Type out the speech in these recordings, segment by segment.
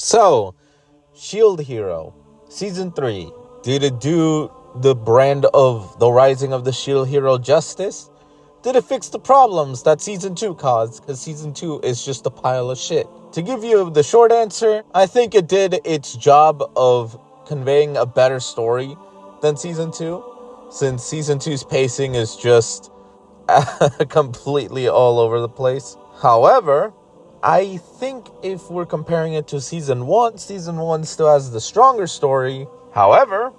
So, Shield Hero, Season 3. Did it do the brand of the Rising of the Shield Hero justice? Did it fix the problems that Season 2 caused? Because Season 2 is just a pile of shit. To give you the short answer, I think it did its job of conveying a better story than Season 2. Since Season 2's pacing is just completely all over the place. However, I think if we're comparing it to Season 1 still has the stronger story. However,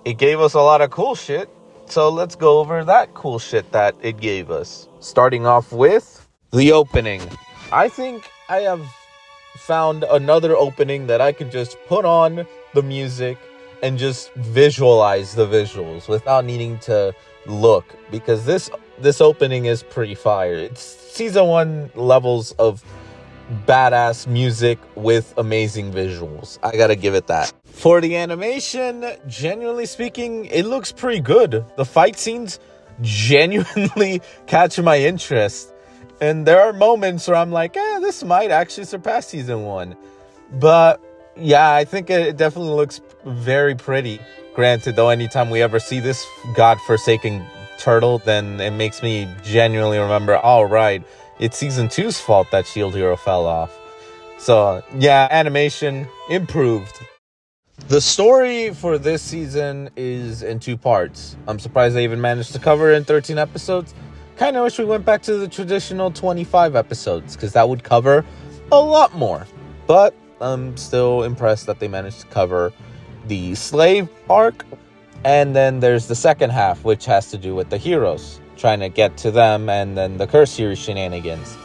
it gave us a lot of cool shit. So let's go over that cool shit that it gave us. Starting off with the opening. I think I have found another opening that I could just put on the music and just visualize the visuals without needing to look. Because this opening is pretty fire. It's Season 1 levels of badass music with amazing visuals. I gotta give it that. For the animation, genuinely speaking, it looks pretty good. The fight scenes genuinely catch my interest. And there are moments where I'm like, this might actually surpass Season 1. But yeah, I think it definitely looks very pretty. Granted, though, anytime we ever see this godforsaken turtle, then it makes me genuinely remember, all right, it's Season 2's fault that Shield Hero fell off. So, yeah, animation improved. The story for this season is in 2 parts. I'm surprised they even managed to cover it in 13 episodes. Kind of wish we went back to the traditional 25 episodes, because that would cover a lot more. But I'm still impressed that they managed to cover the slave arc. And then there's the second half, which has to do with the heroes, trying to get to them, and then the Curse series shenanigans.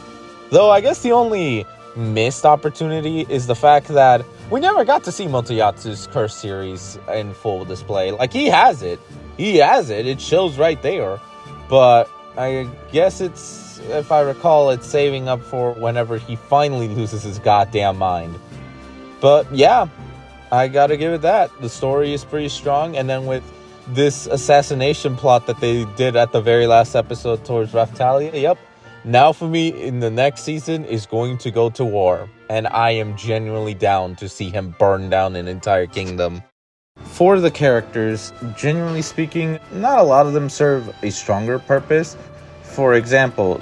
Though I guess the only missed opportunity is the fact that we never got to see Motoyatsu's Curse series in full display. Like, he has it, it shows right there, but I guess it's, if I recall, it's saving up for whenever he finally loses his goddamn mind. But yeah, I gotta give it that. The story is pretty strong, and then with this assassination plot that they did at the very last episode towards Raphtalia, yep, Naofumi in the next season is going to go to war, and I am genuinely down to see him burn down an entire kingdom. For the characters, genuinely speaking, not a lot of them serve a stronger purpose. For example,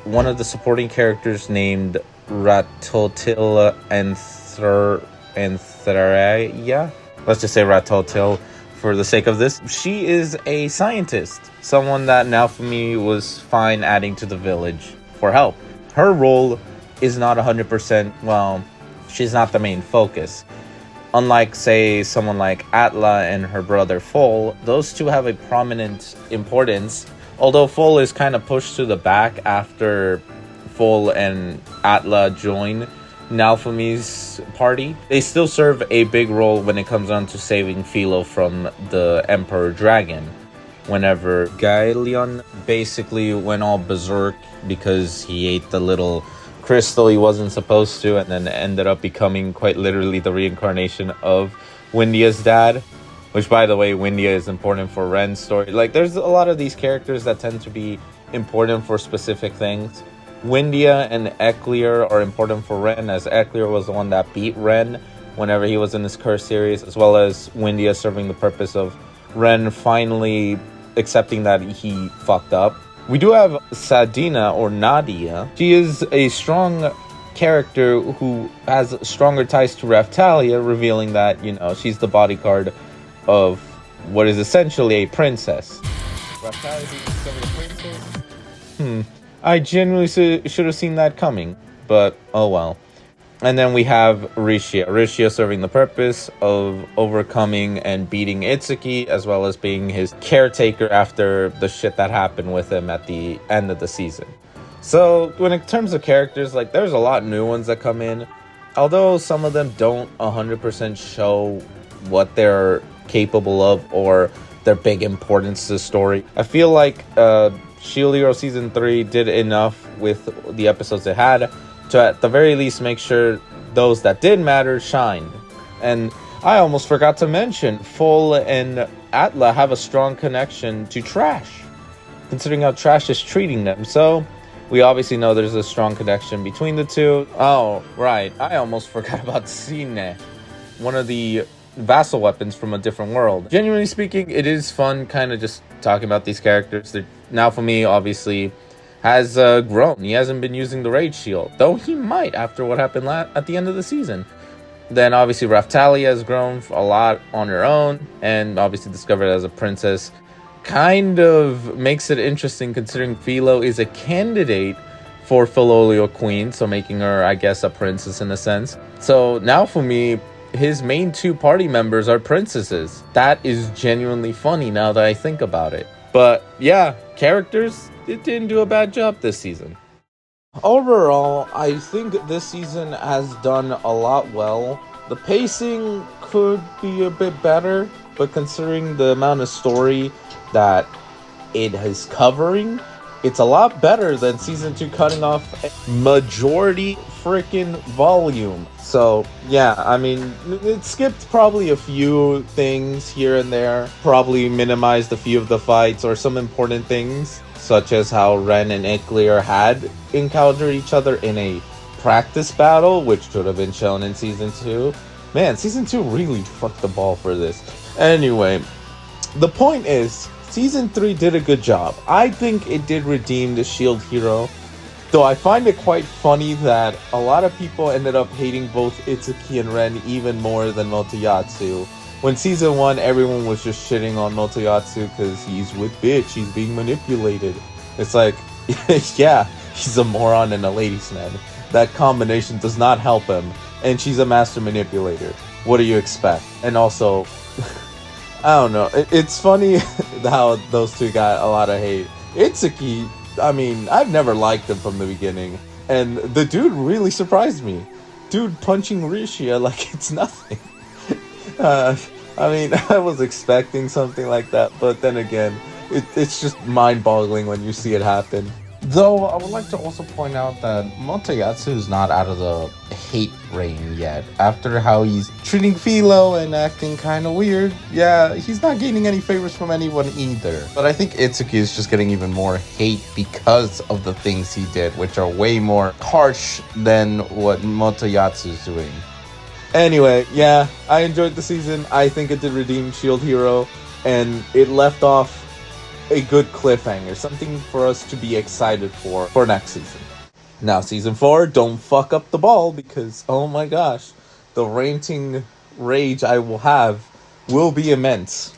one of the supporting characters named Ratotil Anthraya, let's just say Ratotil for the sake of this. She is a scientist, someone that Naofumi was fine adding to the village for help. Her role is not 100%, well, she's not the main focus. Unlike, say, someone like Atla and her brother Foal, those two have a prominent importance, although Foal is kind of pushed to the back after Foal and Atla join Naofumi's party. They still serve a big role when it comes down to saving Philo from the Emperor Dragon. Whenever Gaelion basically went all berserk because he ate the little crystal he wasn't supposed to, and then ended up becoming quite literally the reincarnation of Windia's dad. Which, by the way, Windia is important for Ren's story. Like, there's a lot of these characters that tend to be important for specific things. Windia and Eclair are important for Ren, as Eclair was the one that beat Ren whenever he was in his Curse series, as well as Windia serving the purpose of Ren finally accepting that he fucked up. We do have Sadina, or Nadia. She is a strong character who has stronger ties to Raphtalia, revealing that, she's the bodyguard of what is essentially a princess. Raphtalia being discovered a princess? I genuinely should have seen that coming, but oh well. And then we have Rishia serving the purpose of overcoming and beating Itsuki, as well as being his caretaker after the shit that happened with him at the end of the season. So, in terms of characters, like, there's a lot of new ones that come in, although some of them don't 100% show what they're capable of or their big importance to the story. I feel like Shield Hero Season 3 did enough with the episodes it had to at the very least make sure those that did matter shined. And I almost forgot to mention, Foal and Atla have a strong connection to Trash, considering how Trash is treating them. So We obviously know there's a strong connection between the two. Oh, right. I almost forgot about Sine, one of the vassal weapons from a different world. Genuinely speaking, it is fun kind of just talking about these characters. Now, for me, obviously, has grown. He hasn't been using the Rage Shield, though he might after what happened at the end of the season. Then, obviously, Raftalia has grown a lot on her own, and obviously discovered as a princess. Kind of makes it interesting considering Philo is a candidate for Philolio Queen, so making her, I guess, a princess in a sense. So now for me, his main two party members are princesses. That is genuinely funny now that I think about it. But yeah, characters, it didn't do a bad job this season. Overall, I think this season has done a lot well. The pacing could be a bit better, but considering the amount of story that it is covering, it's a lot better than season 2 cutting off a majority freaking volume. So yeah, I mean, it skipped probably a few things here and there, probably minimized a few of the fights or some important things, such as how Ren and Eclair had encountered each other in a practice battle, which should have been shown in season 2. Man, season 2 really fucked the ball for this. Anyway, the point is, season 3 did a good job. I think it did redeem the Shield Hero, though I find it quite funny that a lot of people ended up hating both Itsuki and Ren even more than Motoyatsu. When season 1, everyone was just shitting on Motoyatsu because he's with bitch, he's being manipulated. It's like, yeah, he's a moron and a ladies' man. That combination does not help him, and she's a master manipulator. What do you expect? And also, I don't know, it's funny how those two got a lot of hate. Itsuki, I mean, I've never liked him from the beginning, and the dude really surprised me. Dude punching Rishia like it's nothing. I mean, I was expecting something like that, but then again, it's just mind-boggling when you see it happen. Though, I would like to also point out that Motoyatsu is not out of the hate reign yet. After how he's treating Philo and acting kind of weird, yeah, he's not gaining any favors from anyone either. But I think Itsuki is just getting even more hate because of the things he did, which are way more harsh than what Motoyatsu is doing. Anyway, yeah, I enjoyed the season. I think it did redeem Shield Hero, and it left off a good cliffhanger, something for us to be excited for next season. Now, season 4, don't fuck up the ball, because, oh my gosh, the ranting rage I will have will be immense.